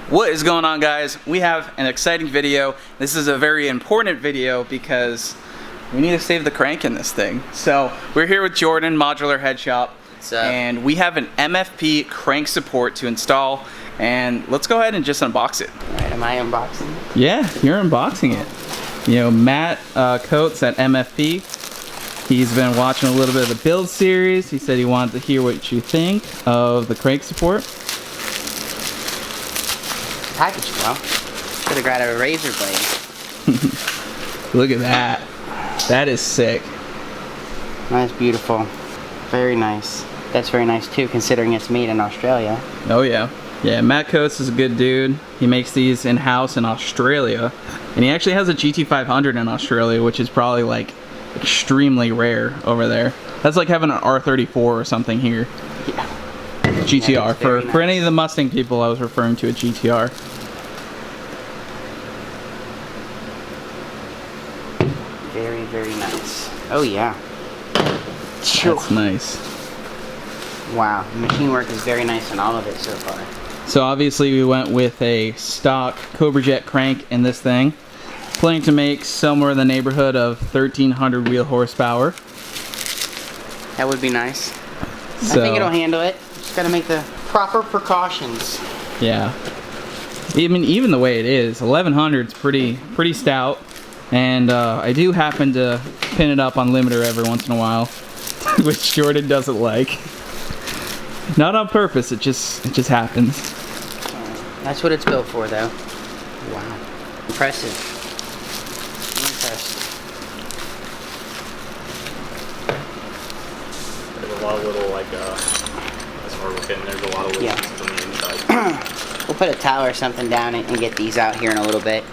What is going on, guys? We have an exciting video. This is a very important video because we need to save the crank in this thing. So we're here with Jordan, Modular Head Shop, and we have an MFP crank support to install, and let's go ahead and just unbox it. All right, am I unboxing it? Yeah, you're unboxing it. You know, Matt Coates at MFP, he's been watching a little bit of the build series. He said he wanted to hear what you think of the crank support. Package well. Should have got a razor blade. Look at that. That is sick. That's beautiful. Very nice. That's very nice too, considering it's made in Australia. Oh yeah. Yeah, Matt Coates is a good dude. He makes these in-house in Australia. And he actually has a GT500 in Australia, which is probably like extremely rare over there. That's like having an R34 or something here. Yeah. GTR. Yeah, for nice. any of the Mustang people, I was referring to a GTR. Very, very nice. Oh yeah. That's nice. Wow, the machine work is very nice in all of it so far. So obviously we went with a stock Cobra Jet crank in this thing. Planning to make somewhere in the neighborhood of 1,300 wheel horsepower. That would be nice. So, I think it'll handle it. Just gotta make the proper precautions. Yeah. I mean, even the way it is, 1100 is pretty stout. And I do happen to pin it up on limiter every once in a while, which Jordan doesn't like. Not on purpose, it just happens. That's what it's built for, though. Wow. Impressive. I'm impressed. There's a lot of little, like, as far as we're getting, there's a lot of little pieces on the inside. We'll put a towel or something down and get these out here in a little bit.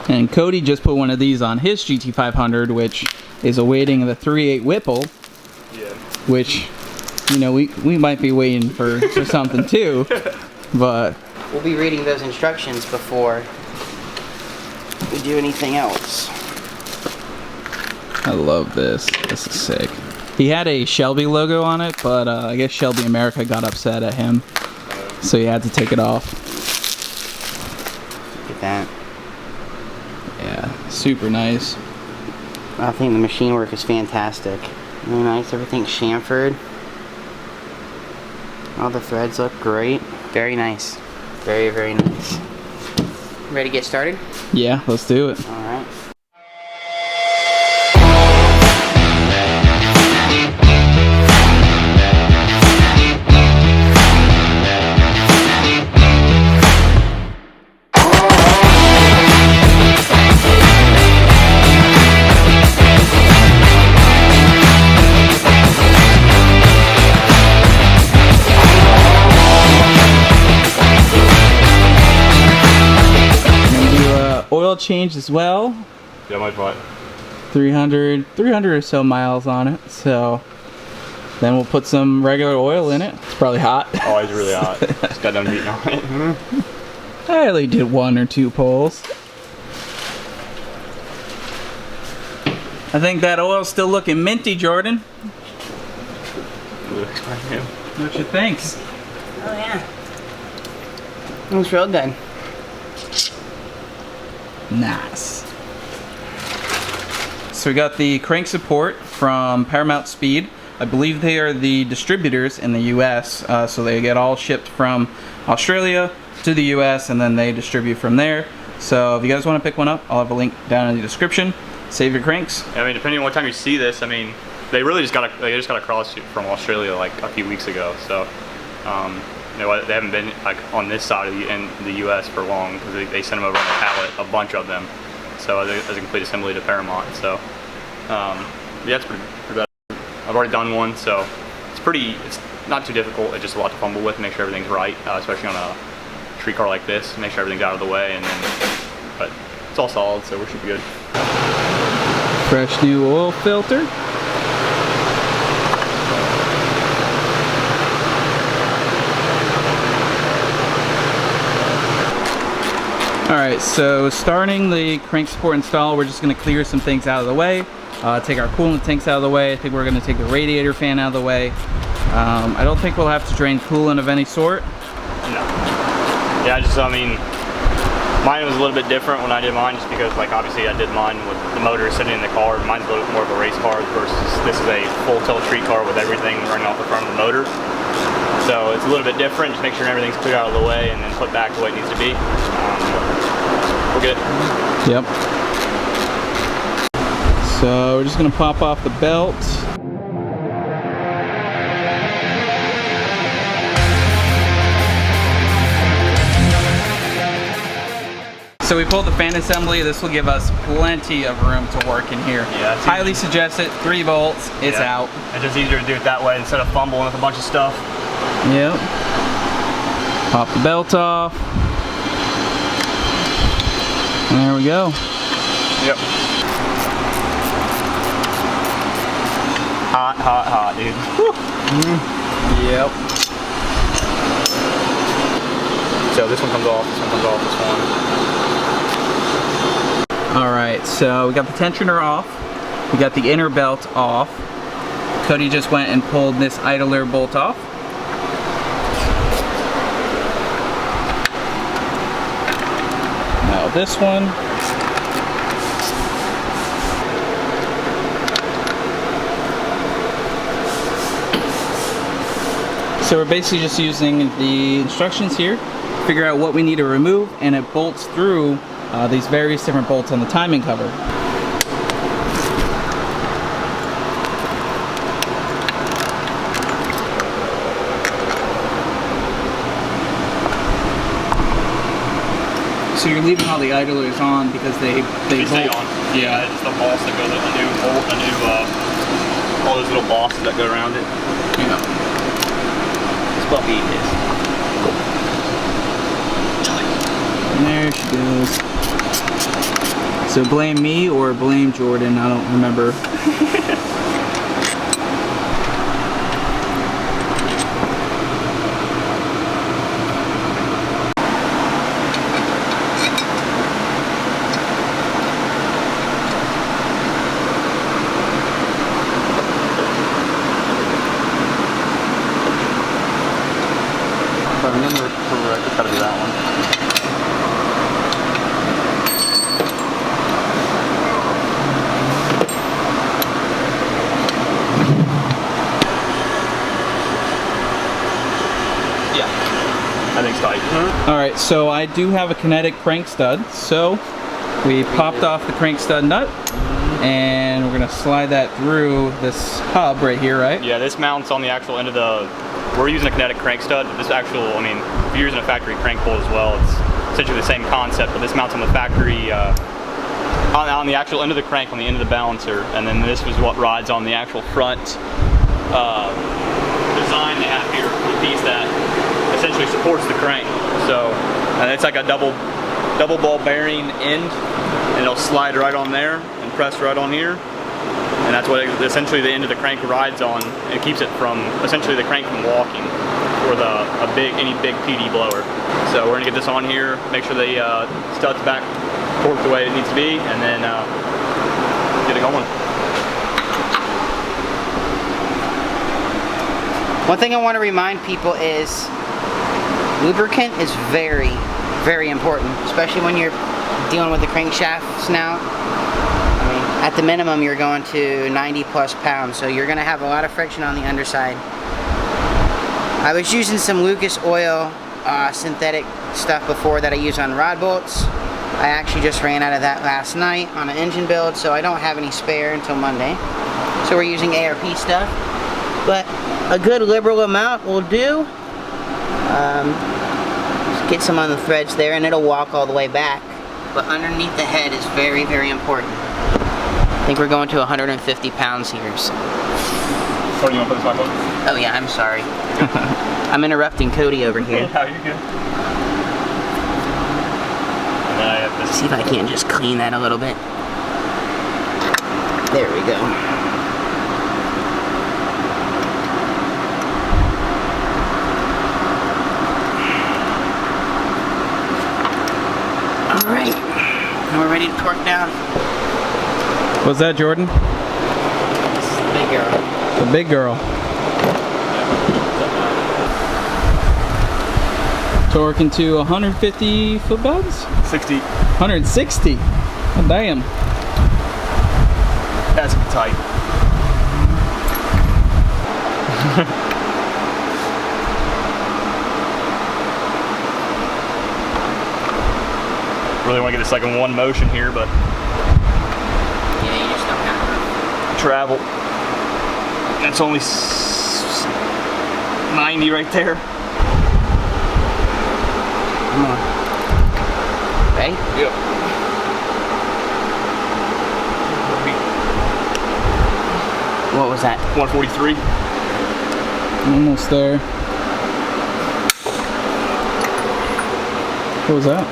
And Cody just put one of these on his GT500, which is awaiting the 3.8 Whipple. Yeah. Which, you know, we might be waiting for something too, but We'll be reading those instructions before we do anything else. I love this. This is sick. He had a Shelby logo on it, but I guess Shelby America got upset at him, so he had to take it off. Look at that. Yeah, super nice. I think the machine work is fantastic. Really nice. Everything's chamfered. All the threads look great. Very nice. Very, very nice. Ready to get started? Yeah, let's do it. All right. Oil change as well. Yeah, much what? 300 or so miles on it. So then we'll put some regular oil in it. It's probably hot. Oh, it's really hot. Just got done beating on it. I only did 1 or 2 pulls. I think that oil's still looking minty, Jordan. What you think? Oh yeah. Looks real good. Nice. So we got the crank support from Paramount Speed. I believe they are the distributors in the US, so they get all shipped from Australia to the US and then they distribute from there. So if you guys want to pick one up, I'll have a link down in the description. Save your cranks. I mean, depending on what time you see this, I mean, they just got across from Australia like a few weeks ago. So, you know, they haven't been like on this side of the U.S. for long because they sent them over on a pallet, a bunch of them. So as a complete assembly to Paramount. So, yeah, it's pretty bad. I've already done one, so it's not too difficult. It's just a lot to fumble with, make sure everything's right, especially on a street car like this. Make sure everything's out of the way, but it's all solid, so we should be good. Fresh new oil filter. Alright, so starting the crank support install, we're just going to clear some things out of the way. Take our coolant tanks out of the way. I think we're going to take the radiator fan out of the way. I don't think we'll have to drain coolant of any sort. No. Yeah, I mean, mine was a little bit different when I did mine, just because, like, obviously I did mine with the motor sitting in the car. Mine's a little bit more of a race car versus this is a full tilt street car with everything running off the front of the motor. So it's a little bit different. Just make sure everything's cleared out of the way and then put back the way it needs to be. We're good. Yep. So we're just gonna pop off the belt. So we pulled the fan assembly. This will give us plenty of room to work in here. Yeah, highly suggest it. 3 bolts, it's out. It's just easier to do it that way instead of fumbling with a bunch of stuff. Yep. Pop the belt off. There we go. Yep. Hot, hot, hot, dude. Yep. So this one comes off, this one comes off, this one. Alright, so we got the tensioner off. We got the inner belt off. Cody just went and pulled this idler bolt off. Now this one. So we're basically just using the instructions here, figure out what we need to remove, and it bolts through these various different bolts on the timing cover. So you're leaving all the idlers on because they stay on. Yeah, it's the boss that goes with the new bolt, the new all those little bosses that go around it. Yeah. This puppy is. And there she goes. So blame me or blame Jordan, I don't remember. If I remember correct, it's gotta be that one. I think it's tight. Alright, so I do have a kinetic crank stud. So we popped off the crank stud nut and we're gonna slide that through this hub right here, right? Yeah, this mounts on the actual end of the, we're using a kinetic crank stud, but this actual, I mean, if you're using a factory crank bolt as well, it's essentially the same concept, but this mounts on the factory, on the actual end of the crank, on the end of the balancer, and then this was what rides on the actual front design they have here, the piece that essentially supports the crank. So, and it's like a double ball bearing end, and it'll slide right on there and press right on here, and that's what essentially the end of the crank rides on. It keeps it from essentially the crank from walking, or any big PD blower. So we're gonna get this on here, make sure the stud's back torqued the way it needs to be, and then get it going. One thing I want to remind people is lubricant is very, very important, especially when you're dealing with the crankshaft snout. I mean, at the minimum, you're going to 90 plus pounds, so you're going to have a lot of friction on the underside. I was using some Lucas oil synthetic stuff before that I use on rod bolts. I actually just ran out of that last night on an engine build, so I don't have any spare until Monday. So we're using ARP stuff, but a good liberal amount will do. Just get some on the threads there and it'll walk all the way back. But underneath the head is very, very important. I think we're going to 150 pounds here. So. Cody, you want to put this back on? Oh yeah, I'm sorry. I'm interrupting Cody over here. Yeah, you're good. And then I have this. See if I can't just clean that a little bit. There we go. Alright, now we're ready to torque down. What's that, Jordan? This is the big girl. The big girl. Torque into 150 foot-pounds? 60. 160? Oh, damn. That's tight. Really want to get this like in one motion here, but Yeah, you just don't have travel. That's only 90 right there. Come on. Right? Yep. What was that? 143. Almost there. What was that?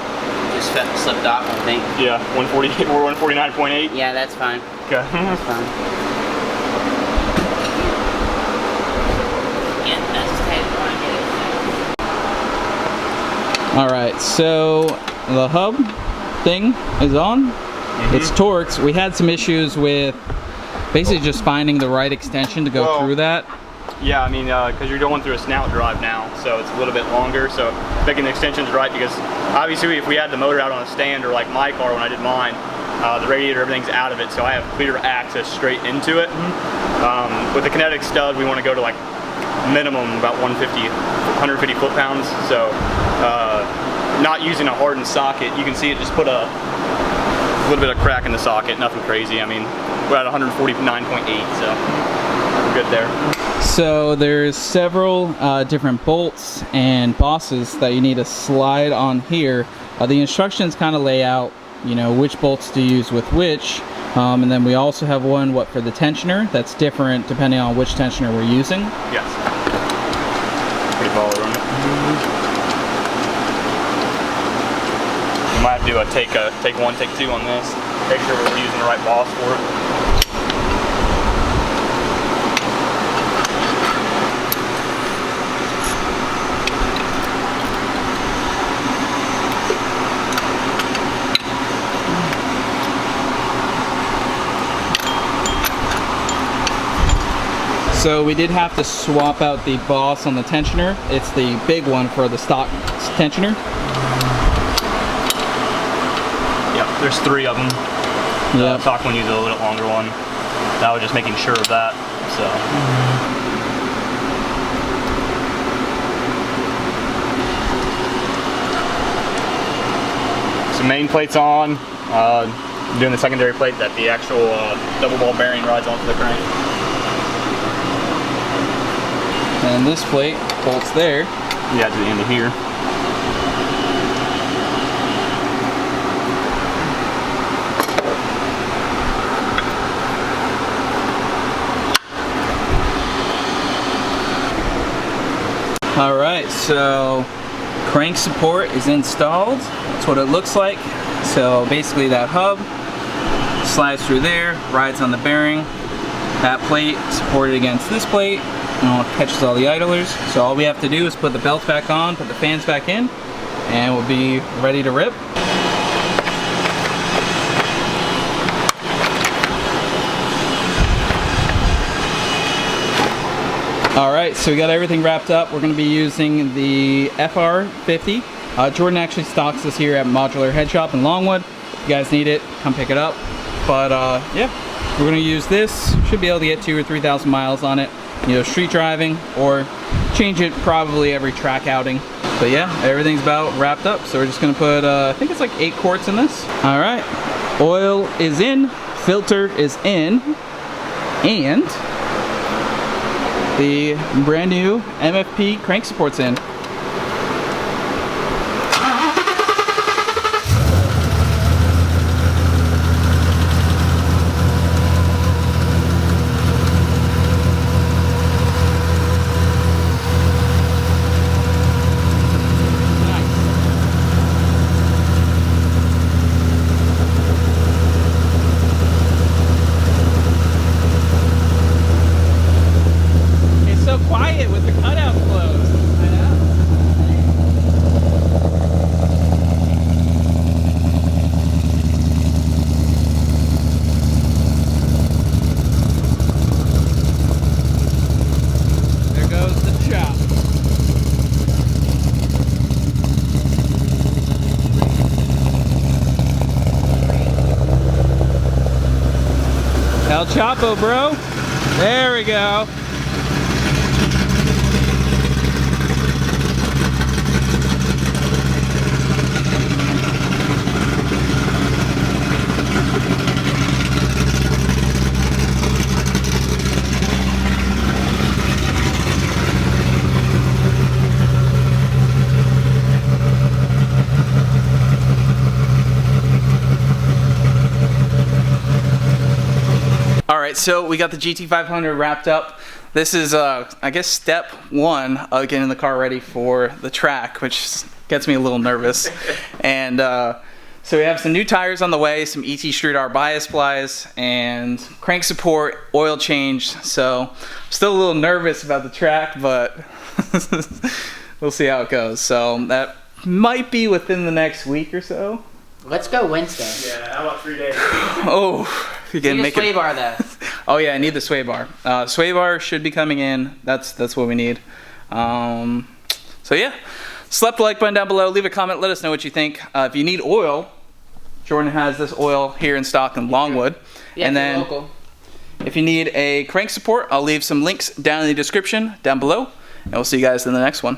Just slipped off, I think. Yeah, 140. We're 149.8. Yeah, that's fine. Okay. That's fine. Yeah, that's as tight as I want to get it. All right, so the hub thing is on. It's torqued. We had some issues with basically just finding the right extension to go through that. Yeah, I mean, because you're going through a snout drive now, so it's a little bit longer. So picking the extensions right, because obviously if we had the motor out on a stand or like my car when I did mine, the radiator, everything's out of it, so I have clear access straight into it. With the kinetic stud, we want to go to like minimum about 150 foot-pounds. So not using a hardened socket, you can see it just put a little bit of crack in the socket, nothing crazy. I mean, we're at 149.8, so we're good there. So there's several different bolts and bosses that you need to slide on here. The instructions kind of lay out, you know, which bolts to use with which. And then we also have one for the tensioner that's different depending on which tensioner we're using. Yes. Pretty baller on it. We might have to do a take one, take two on this. Make sure we're using the right boss for it. So we did have to swap out the boss on the tensioner. It's the big one for the stock tensioner. Yep, there's 3 of them. Yeah. The stock one uses a little bit longer one. That was just making sure of that. So main plate's on. Doing the secondary plate that the actual double ball bearing rides onto the crank. And this plate bolts there. Yeah, to the end of here. All right, so crank support is installed. That's what it looks like. So basically that hub slides through there, rides on the bearing. That plate supported against this plate, and it catches all the idlers. So all we have to do is put the belt back on, put the fans back in, and we'll be ready to rip. All right, so we got everything wrapped up. We're gonna be using the FR50. Jordan actually stocks this here at Modular Head Shop in Longwood. If you guys need it, come pick it up. But yeah, we're gonna use this. Should be able to get 2,000 or 3,000 miles on it. You know, street driving, or change it probably every track outing. But yeah, everything's about wrapped up. So we're just gonna put, I think it's like 8 quarts in this. All right, oil is in, filter is in, and the brand new MFP crank support's in. Quiet with the cutout closed. I know. There goes the chop. capo, bro. There we go. Alright, so we got the GT500 wrapped up. This is, I guess, step one of getting the car ready for the track, which gets me a little nervous. And so we have some new tires on the way, some ET Street R bias plies, and crank support, oil change. So I'm still a little nervous about the track, but we'll see how it goes. So that might be within the next week or so. Let's go Wednesday. Yeah, how about 3 days? Oh, you can make a sway bar though. Oh yeah, I need the sway bar. Sway bar should be coming in. That's what we need. So yeah, slap the like button down below. Leave a comment. Let us know what you think. If you need oil, Jordan has this oil here in stock in Longwood. Yeah, and then local. if you need a crank support, I'll leave some links down in the description down below. And we'll see you guys in the next one.